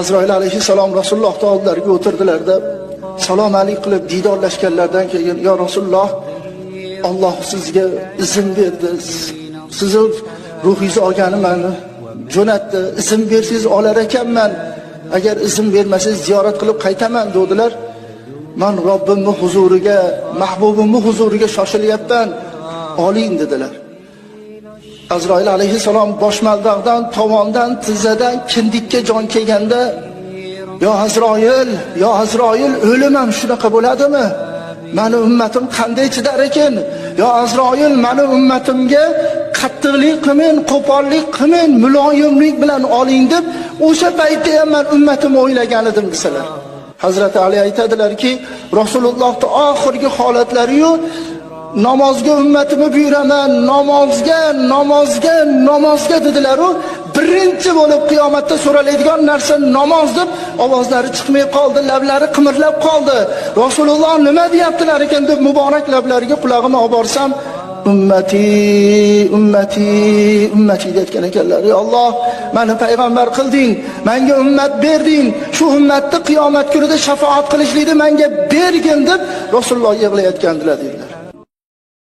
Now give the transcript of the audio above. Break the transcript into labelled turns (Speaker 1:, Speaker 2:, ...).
Speaker 1: Azroil alayhissalom Rasululloh oldilariga o'tirdilarda, salom alik qilib diydorlashganlardan keyin, "Ya Rasululloh, Alloh sizga izn berdi. Sizni ruhingizni olgani meni jo'natdi. Izn bersangiz olar ekanman. Agar izn bermasangiz ziyorat qilib qaytaman" dedilar. "Men Robbimning huzuriga, mahbubimning huzuriga shoshilyapman. Oling" dedilar. Azroil alayhissalom boshmaldaqdan, tovondan, tizzadan kindikka jon kelganda, "Ya Azroil, o'lim ham shunaqa bo'ladimi? Meni ummatim qanday chidar ekan? Ya Azroil, meni ummatimga qattiqlik qilmang, qo'pollik qilmang, muloyimlik bilan oling" deb, o'sha paytda ham men ummatimni o'ylagan edim desalar. Hazrat Ali aytadilarki, Rasulullohning oxirgi holatlari-yu, namozga ummatimni buyuraman, namozga dedilar-u, birinchi bo'lib qiyomatda so'raladigan narsa namoz deb ovozlari chiqmay qoldi, lablari qimirlab qoldi. Rasululloh nima deyaptilar ekan deb muborak lablariga qulog'imni olib borsam, ummati deyotgan ekanlar. "Ey Alloh, meni payg'ambar qilding, menga ummat berding, shu ummatni qiyomat kunida shafaat qilishlikni menga bergin" deb Rasululloh yig'layotgandilar deydi.